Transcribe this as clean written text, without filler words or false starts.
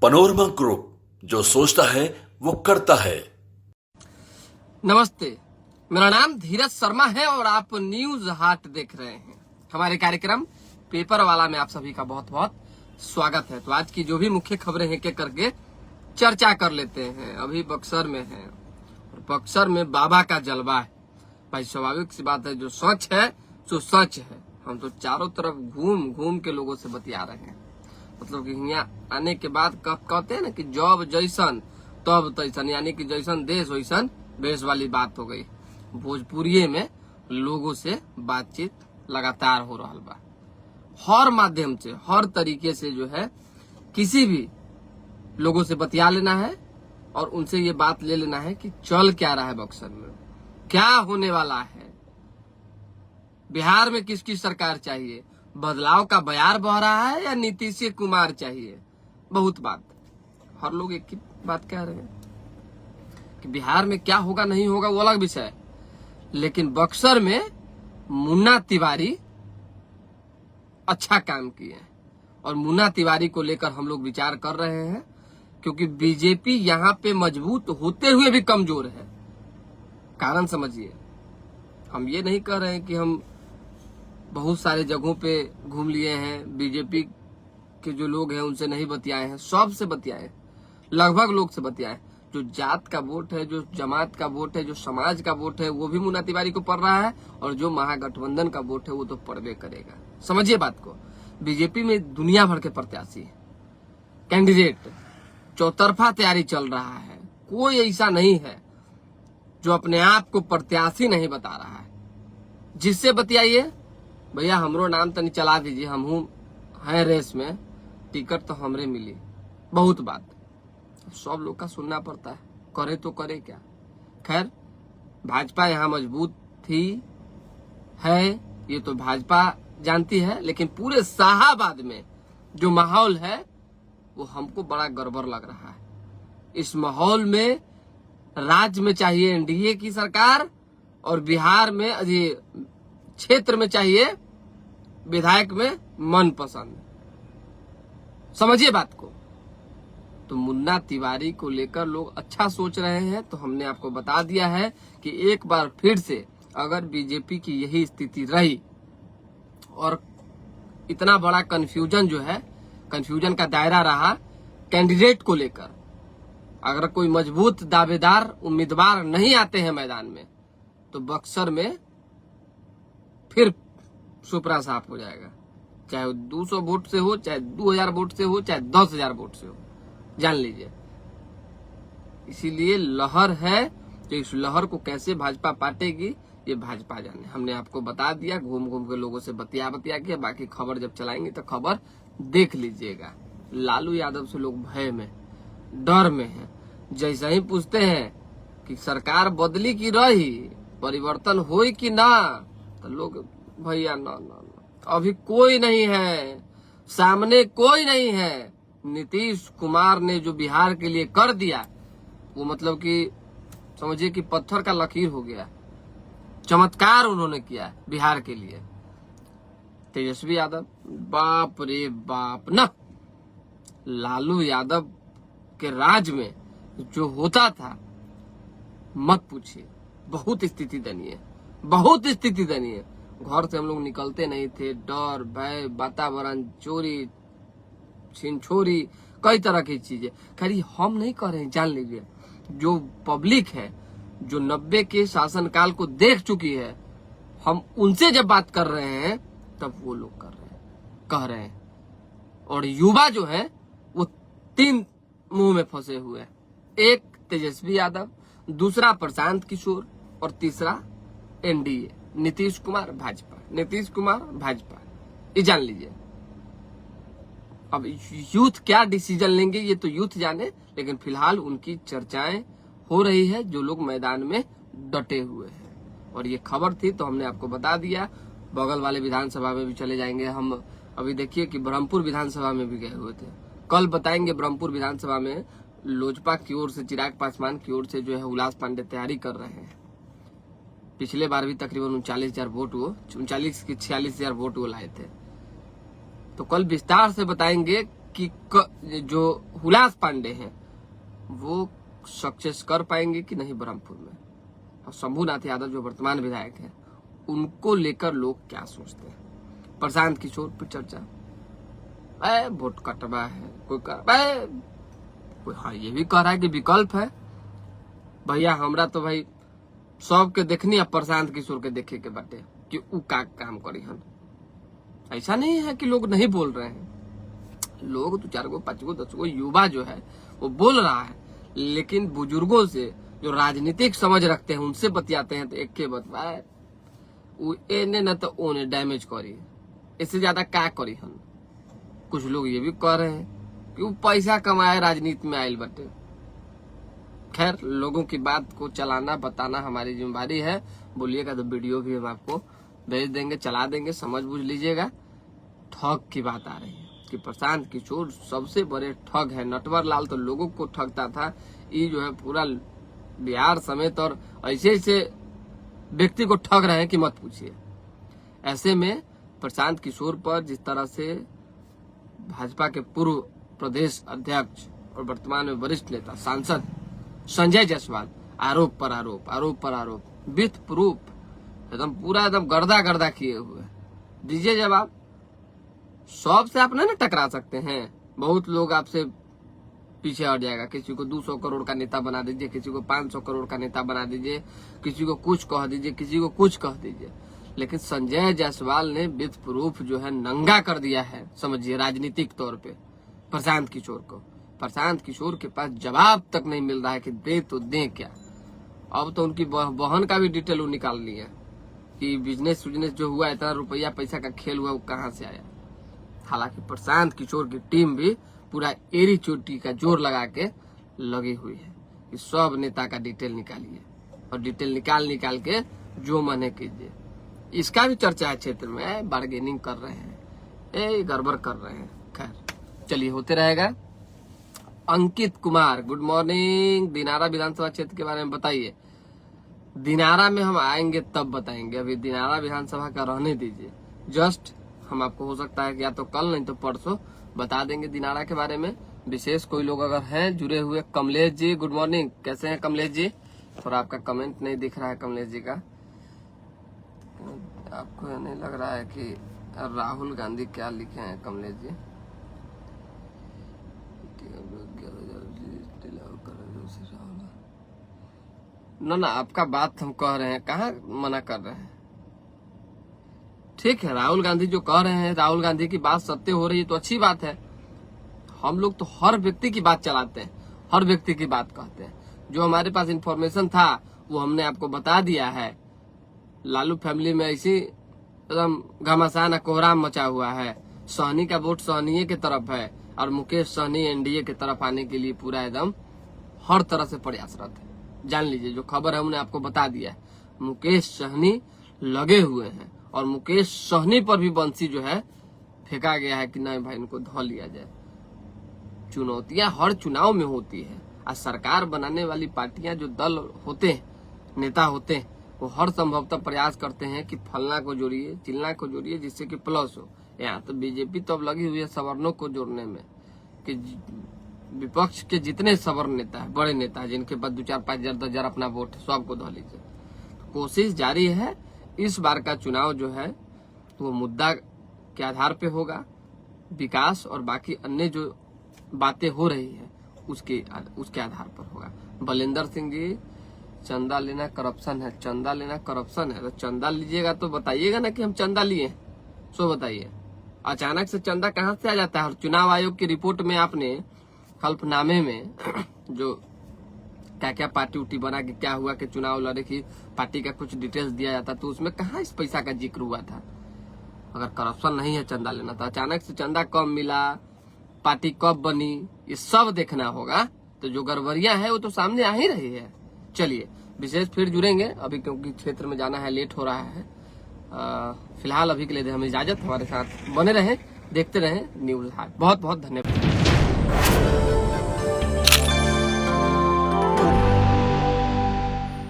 Panorama group, जो सोचता है वो करता है। नमस्ते, मेरा नाम धीरज शर्मा है और आप न्यूज हाट देख रहे हैं। हमारे कार्यक्रम पेपर वाला में आप सभी का बहुत बहुत स्वागत है। तो आज की जो भी मुख्य खबरें हैं के करके चर्चा कर लेते हैं। अभी बक्सर में है और बक्सर में बाबा का जलवा है। भाई स्वाभाविक सी बात है, जो सच है सो सच है। हम तो चारों तरफ घूम घूम के लोगों से बतिया रहे हैं। मतलब कि यहाँ आने के बाद कहते हैं ना कि जब जैसन तब तैसन, यानी कि जैसन देश वैसन बेस वाली बात हो गई। भोजपुरी में लोगों से बातचीत लगातार हो रहा बा, हर माध्यम से हर तरीके से जो है किसी भी लोगों से बतिया लेना है और उनसे ये बात ले लेना है कि चल क्या रहा है बक्सर में, क्या होने वाला है, बिहार में किसकी सरकार चाहिए, बदलाव का बयार बह रहा है या नीतीश कुमार चाहिए। बहुत बात, हर लोग एक ही बात कह रहे हैं कि बिहार में क्या होगा नहीं होगा वो अलग विषय है, लेकिन बक्सर में मुन्ना तिवारी अच्छा काम किए और मुन्ना तिवारी को लेकर हम लोग विचार कर रहे हैं, क्योंकि बीजेपी यहाँ पे मजबूत होते हुए भी कमजोर है। कारण समझिए, हम ये नहीं कह रहे हैं कि हम बहुत सारे जगहों पे घूम लिए हैं, बीजेपी के जो लोग हैं उनसे नहीं बतियाए हैं, सबसे बतियाए, लगभग लोग से बतियाए। जो जात का वोट है, जो जमात का वोट है, जो समाज का वोट है, वो भी मुन्ना तिवारी को पड़ रहा है और जो महागठबंधन का वोट है वो तो पड़बे करेगा। समझिए बात को। बीजेपी में दुनिया भर के प्रत्याशी कैंडिडेट, चौतरफा तैयारी चल रहा है। कोई ऐसा नहीं है जो अपने आप को प्रत्याशी नहीं बता रहा है। जिससे बतियाइए, भैया हमरो नाम तनी चला दीजिए, हम हैं रेस में, टिकट तो हमरे मिली। बहुत बात, सब लोग का सुनना पड़ता है, करे तो करे क्या। खैर, भाजपा यहाँ मजबूत थी है, ये तो भाजपा जानती है, लेकिन पूरे शाहाबाद में जो माहौल है वो हमको बड़ा गड़बड़ लग रहा है। इस माहौल में राज्य में चाहिए एनडीए की सरकार और बिहार में क्षेत्र में चाहिए विधायक में मनपसंद। समझिए बात को। तो मुन्ना तिवारी को लेकर लोग अच्छा सोच रहे हैं, तो हमने आपको बता दिया है कि एक बार फिर से अगर बीजेपी की यही स्थिति रही और इतना बड़ा कंफ्यूजन जो है, कंफ्यूजन का दायरा रहा कैंडिडेट को लेकर, अगर कोई मजबूत दावेदार उम्मीदवार नहीं आते हैं मैदान में, तो बक्सर में फिर सुपरा साफ हो जाएगा। चाहे 200 वोट से हो, चाहे 2000 वोट से हो, चाहे 10,000 वोट से हो, जान लीजिए। इसीलिए लहर है, तो इस लहर को कैसे भाजपा पाटेगी ये भाजपा जाने। हमने आपको बता दिया, घूम घूम के लोगों से बतिया के। बाकी खबर जब चलाएंगे तो खबर देख लीजिएगा। लालू यादव से लोग भय में, डर में है। जैसे ही पूछते हैं कि सरकार बदली की रही, परिवर्तन हो कि ना, तो लोग भैया ना, अभी कोई नहीं है, सामने कोई नहीं है। नीतीश कुमार ने जो बिहार के लिए कर दिया वो मतलब कि समझिए कि पत्थर का लकीर हो गया। चमत्कार उन्होंने किया बिहार के लिए। तेजस्वी यादव, बाप रे बाप ना, लालू यादव के राज में जो होता था मत पूछिए। बहुत स्थिति दयनीय, बहुत स्थिति दयनीय। घर से हम लोग निकलते नहीं थे, डर भय, वातावरण, चोरी छिनछोरी, कई तरह की चीजें। खैर हम नहीं कर रहे हैं, जान लीजिए। जो पब्लिक है, जो 90 के शासनकाल को देख चुकी है, हम उनसे जब बात कर रहे हैं तब वो लोग कह रहे हैं। और युवा जो है वो 3 मुंह में फंसे हुए हैं। एक तेजस्वी यादव, दूसरा प्रशांत किशोर और तीसरा एनडीए, नीतीश कुमार भाजपा, नीतीश कुमार भाजपा। ये जान लीजिए। अब यूथ क्या डिसीजन लेंगे ये तो यूथ जाने, लेकिन फिलहाल उनकी चर्चाएं हो रही है, जो लोग मैदान में डटे हुए हैं। और ये खबर थी तो हमने आपको बता दिया। बगल वाले विधानसभा में भी चले जाएंगे हम। अभी देखिए कि ब्रह्मपुर विधानसभा में भी गए हुए थे। कल बताएंगे ब्रह्मपुर विधानसभा में लोजपा की ओर से, चिराग पासवान की ओर से जो है उल्लास पांडे तैयारी कर रहे हैं। पिछले बार भी तकरीबन 39,000 वोट, वो 39 की 46,000 वोट वो लाए थे। तो कल विस्तार से बताएंगे कि जो हुलास पांडे हैं वो सक्सेस कर पाएंगे कि नहीं ब्रह्मपुर में, और शंभूनाथ यादव जो वर्तमान विधायक है उनको लेकर लोग क्या सोचते हैं। प्रशांत किशोर पर चर्चा, वोट कटवा है, कोई हाँ ये भी कह रहा है कि विकल्प है। भैया हमरा तो भाई सबके देखनी है, प्रशांत किशोर के देखे के बाटे कि उ का काम करी हन। ऐसा नहीं है कि लोग नहीं बोल रहे हैं, लोग 2 4 गो 5 गो 10 गो युवा जो है वो बोल रहा है, लेकिन बुजुर्गों से जो राजनीतिक समझ रखते हैं उनसे बतियाते हैं तो एक के बतवाए एने न तो ओने डैमेज करी, इससे ज्यादा क्या करी हम। कुछ लोग ये भी कह रहे हैं कि वो पैसा कमाए राजनीति में आयल बटे। खैर लोगों की बात को चलाना बताना हमारी जिम्मेदारी है। बोलिएगा तो वीडियो भी हम आपको भेज देंगे, चला देंगे, समझ बुझ लीजिएगा। ठग की बात आ रही है कि प्रशांत किशोर सबसे बड़े ठग है। नटवर लाल तो लोगों को ठगता था, ये जो है पूरा बिहार समेत और ऐसे ऐसे व्यक्ति को ठग रहे हैं कि मत पूछिए। ऐसे में प्रशांत किशोर पर जिस तरह से भाजपा के पूर्व प्रदेश अध्यक्ष और वर्तमान में वरिष्ठ नेता सांसद संजय जायसवाल आरोप पर आरोप विथ प्रूफ एकदम पूरा एकदम गर्दा किए हुए दीजिए जवाब। सबसे आप नहीं टकरा सकते हैं, बहुत लोग आपसे पीछे हट जाएगा। किसी को 200 करोड़ का नेता बना दीजिए, किसी को 500 करोड़ का नेता बना दीजिए, किसी को कुछ कह दीजिए, किसी को कुछ कह दीजिए, लेकिन संजय जायसवाल ने विथ प्रूफ जो है नंगा कर दिया है, समझिए राजनीतिक तौर पे प्रशांत किशोर को। प्रशांत किशोर के पास जवाब तक नहीं मिल रहा है कि दे तो दे क्या। अब तो उनकी बहन का भी डिटेल वो निकाल ली है कि बिजनेस जो हुआ, इतना रुपया पैसा का खेल हुआ, वो कहाँ से आया। हालांकि प्रशांत किशोर की टीम भी पूरा एड़ी चोटी का जोर लगा के लगी हुई है कि सब नेता का डिटेल निकालिए और डिटेल निकाल के जो मने कीजिए। इसका भी चर्चा है क्षेत्र में, बार्गेनिंग कर रहे हैं, गड़बड़ कर रहे हैं। खैर चलिए होते रहेगा। Ankit Kumar good morning. दिनारा विधानसभा क्षेत्र के बारे में बताइए। दिनारा में हम आएंगे तब बताएंगे, अभी दिनारा विधानसभा का रहने दीजिए। जस्ट हम आपको हो सकता है कि या तो कल नहीं तो परसों बता देंगे दिनारा के बारे में। विशेष कोई लोग अगर हैं जुड़े हुए, कमलेश जी गुड मॉर्निंग, कैसे हैं कमलेश जी? थोड़ा आपका कमेंट नहीं दिख रहा है कमलेश जी का। आपको नहीं लग रहा है कि राहुल गांधी क्या लिखे हैं कमलेश जी? ना आपका बात हम कह रहे हैं, कहाँ मना कर रहे हैं। ठीक है, राहुल गांधी जो कह रहे हैं, राहुल गांधी की बात सत्य हो रही है तो अच्छी बात है। हम लोग तो हर व्यक्ति की बात चलाते हैं, हर व्यक्ति की बात कहते हैं। जो हमारे पास इंफॉर्मेशन था वो हमने आपको बता दिया है। लालू फैमिली में ऐसी एकदम घमासान कोहराम मचा हुआ है। सहनी का वोट सहनीय के तरफ है और मुकेश सहनी एनडीए के तरफ आने के लिए पूरा एकदम हर तरह से प्रयासरत है। जान लीजिए, जो खबर है हमने आपको बता दिया है। मुकेश सहनी लगे हुए हैं और मुकेश सहनी पर भी बंसी जो है फेंका गया है कि नहीं भाई इनको धो लिया जाए। चुनौतियां हर चुनाव में होती है और सरकार बनाने वाली पार्टियां जो दल होते हैं, नेता होते हैं, वो हर संभवतः प्रयास करते हैं कि फलना को जोड़िए, चिलना को जोड़िए, जिससे कि प्लस हो। यहाँ तो बीजेपी तो अब लगी हुई है सवर्णों को जोड़ने में कि विपक्ष के जितने सवर्ण नेता है, बड़े नेता है, जिनके पास 2 4 5 10 हजार अपना वोट है, सबको धो लीजिए। कोशिश जारी है। इस बार का चुनाव जो है वो मुद्दा के आधार पे होगा, विकास और बाकी अन्य जो बातें हो रही है उसके आधार पर होगा। बलेंद्र सिंह जी, चंदा लेना करप्शन है, चंदा लेना करप्शन है। तो चंदा लीजिएगा तो बताइएगा ना कि हम चंदा लिए, सो बताइए। अचानक से चंदा कहाँ से आ जाता है? और चुनाव आयोग की रिपोर्ट में आपने हल्फनामे में जो क्या क्या पार्टी उटी बना के क्या हुआ कि चुनाव लड़े की पार्टी का कुछ डिटेल्स दिया जाता, तो उसमें कहाँ इस पैसा का जिक्र हुआ था? अगर करप्शन नहीं है चंदा लेना, तो अचानक से चंदा कब मिला, पार्टी कब बनी, ये सब देखना होगा। तो जो गड़बड़ियां है वो तो सामने आ ही रही है। चलिए विशेष फिर जुड़ेंगे अभी, क्योंकि क्षेत्र में जाना है, लेट हो रहा है। फिलहाल अभी के लिए हमें इजाजत। हमारे साथ बने रहें, देखते रहें न्यूज हाट। बहुत बहुत धन्यवाद।